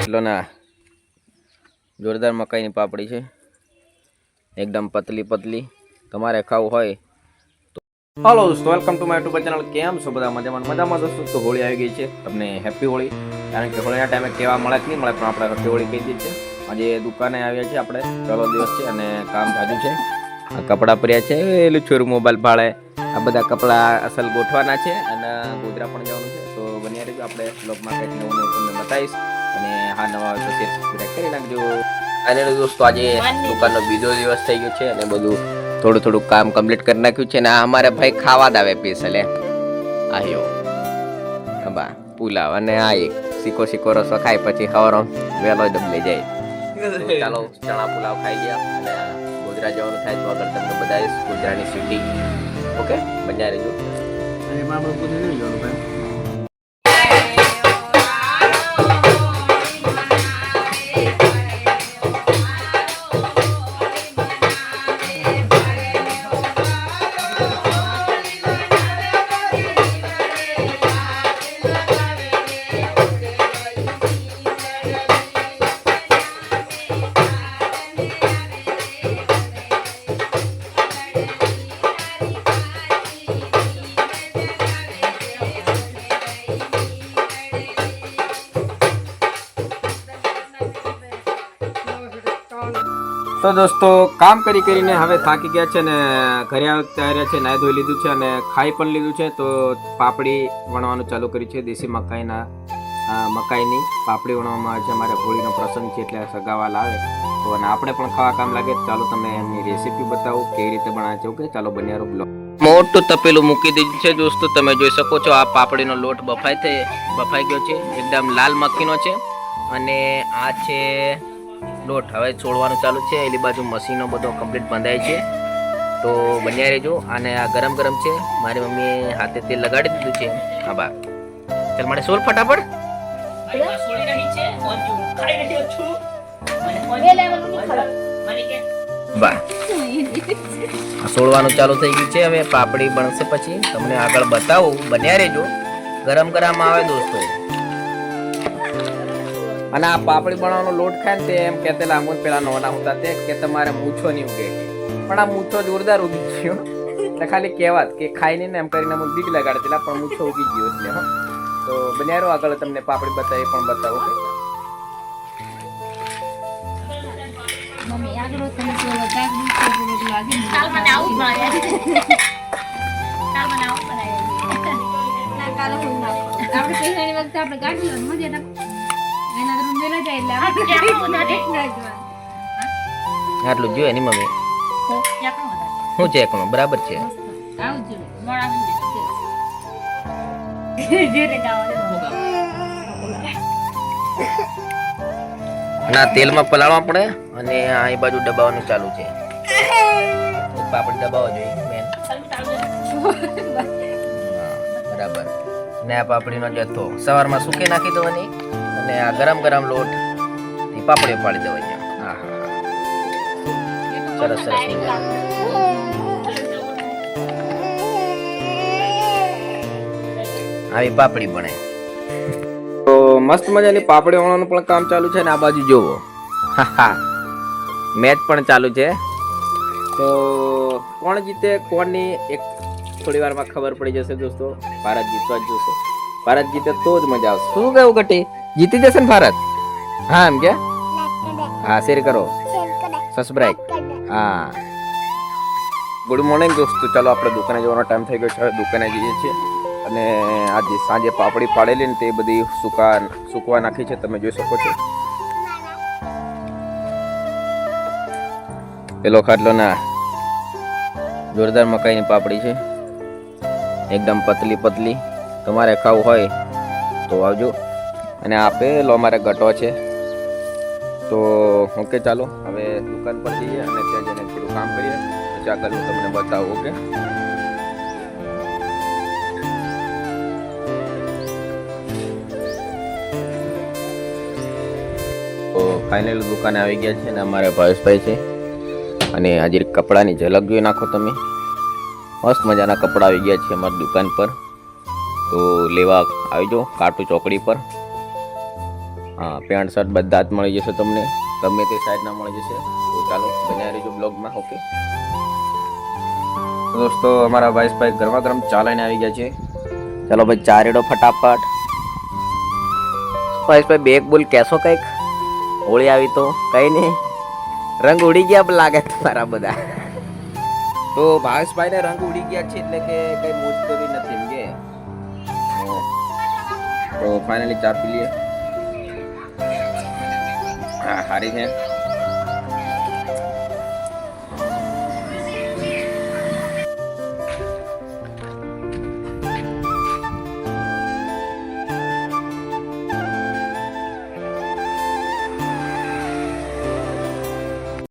એટલો ના જોરદાર મકાઈની પાપડી છે, એકદમ પતલી પતલી. તમારે ખાવું હોય તો હાલો દોસ્તો, welcome to my YouTube channel. કેમ છો બધા? મજામાં દોસ્તો. તો હોળી આવી ગઈ છે, તમને હેપી હોળી. કારણ કે હોળીના ટાઈમે કેવા મળે કે નહીં મળે, પણ આપણે હેપી હોળી કહી દઈએ છીએ. આજે દુકાને આવ્યા છે આપણે, પહેલો દિવસ છે અને કામ જાજુ છે. આ કપડાં પડ્યા છે, એલું છોરું મોબાઈલ ભાડે. આ બધા કપડાં અસલ ગોઠવાના છે અને ગોધરા પણ જવાનું છે. તો બન્યા રહેજો, આપણે બ્લોગમાં કંઈક નવું નવું તમને બતાવીશ. અને હા, નવા હોય તો શેર સબસ્ક્રાઇબ કરી નાખજો. અને દોસ્તો આજે દુકાનનો બીજો દિવસ થઈ ગયો છે અને બધું થોડું કામ કમ્પ્લીટ કરી નાખ્યું છે. ને આ અમારે ભાઈ ખાવા જ આવે સ્પેશિયલ આયો બા પુલાવ અને આ એક શીકો રસો ખાય પછી હવારો વેલો દબલે જાય. ચાલો ચણા પુલાવ ખાઈ ગયા અને ગોધરા જવાનું થાય તો આગળ તમને બતાવીશ ગોધરાની સિટી. ઓકે, બન્યા રહેજો. તો દોસ્તો કામ કરીને હવે થાકી ગયા છે ને ઘરે આવ્યા છે, નાહી ધોઈ લીધું છે અને ખાઈ પણ લીધું છે. તો પાપડી વણવાનું ચાલુ કર્યું છે, દેશી મકાઈની પાપડી વણવામાં આવે છે. અમારે હોળીનો પ્રસંગ છે એટલે સગાવા લાવે તો અને આપણે પણ ખાવા કામ લાગે. ચાલો તમને એમની રેસીપી બતાવું કેવી રીતે બનાવે છે. ઓકે, ચાલો બન્યા બ્લોગ. મોટું તપેલું મૂકી દીધું છે દોસ્તો, તમે જોઈ શકો છો. આ પાપડીનો લોટ બફાઈ ગયો છે, એકદમ લાલ મક્ખીનો છે. અને આ છે લોટ. હવે છોડવાનું ચાલુ છે. એલી બાજુ મશીનો બધો કમ્પ્લીટ બંધાય છે. તો બન્યા રહેજો. અને આ ગરમ છે. મારી મમ્મીએ હાથે તેલ લગાડી દીધું છે. હા બા, ચાલ મારે સોલ ફટાફટ. બા સોળવાનું ચાલુ થઈ ગયું છે. હવે પાપડી બનશે પછી તમને આગળ બતાવું. બન્યા રહેજો. ગરમ આવે દોસ્તો. અને આ પાપડી બનાવવાનો લોટ ખાય ને તે એમ કહેતેલા અમુક પેલા નોના હતા તે કે તમારે મૂછો નહીં ઉગે, પણ આ મૂછો જોરદાર ઉગી ગયો. એટલે ખાલી કહેવાત કે ખાઈ નહીં ને એમ કરીને અમુક બીક લગાડતેલા, પણ મૂછો ઉગી ગયો એટલે. હા, તો બન્યા રહો, આગળ તમને પાપડી બતાવી પણ બતાવો. આટલું જોઈએ ની મમ્મી શું છે એકણું બરાબર છે. ના તેલમાં પલાળવા પડે અને આ બાજુ દબાવવાનું ચાલુ છે. પાપડી દબાવવા જોઈએ મેન. બરાબર. ને આ પાપડીનો જથ્થો સવારમાં સૂકી નાખી દેવાની અને આ ગરમ લોટ પાપડી પાડી દેવાની. હા હા, સરસ. આવી પાપડી બને. તો મસ્ત મજાની પાપડી વણવાનું પણ કામ ચાલુ છે. ને આ બાજુ જોવો, મેચ પણ ચાલુ છે. તો કોણ જીતે કોણની એક થોડી વારમાં ખબર પડી જશે દોસ્તો. ભારત જીતવા જ જોશે. ભારત જીતે તો જ મજા આવશે. શું કહ્યું ગટી? જીતી જશે ને ભારત? હા એમ કે? હા, શેર કરો, સબસ્ક્રાઇબ. હા, ગુડ મોર્નિંગ દોસ્તો. ચાલો આપણે દુકાને જવાનો ટાઈમ થઈ ગયો છે. દુકાને જઈએ છીએ અને આજે સાંજે પાપડી પાડેલી ને તે બધી સૂકવા નાખી છે. તમે જોઈ શકો છો. પેલો ખાટલો ના જોરદાર મકાઈની પાપડી છે, એકદમ પતલી પતલી. તમારે ખાવું હોય તો આવજો. અને આ પેલો અમારે ગટો છે. તો ઓકે, ચાલો હવે દુકાન પર જઈએ અને ત્યાં જઈને થોડું કામ કરીએ, પછી આગળ હું તમને બતાવું. ઓકે, તો ફાઇનલી દુકાને આવી ગયા છે અને અમારા ભાવેશભાઈ છે. અને આજે કપડાની ઝલક જોઈ નાખો તમે. મસ્ત મજાના કપડા આવી ગયા છે અમારી દુકાન પર. તો લેવા આવી જાઓ કાટુ ચોકડી પર. હા પેન્ટ શર્ટ બધા જ મળી જશે તમને, ગમે તે સાઈઝના મળી જશે. તો ચાલો બન્યા રહેજો બ્લોગમાં. ઓકે દોસ્તો, અમારા ભાઈ ગરમા ગરમ ચા લઈને આવી ગયા છે. ચાલો ભાઈ ચા રેડો ફટાફટ. ભાઈ બેગ બોલ કેશો કંઈક, હોળી આવી તો કઈ નહીં, રંગ ઉડી ગયા લાગે તમારા બધા. તો ભાવેશભાઈ ને રંગ ઉડી ગયા છે એટલે કે કઈ મોજ કરી નથી એમ કે. તો ફાઇનલી ચા પી લઈએ. હા હારી છે.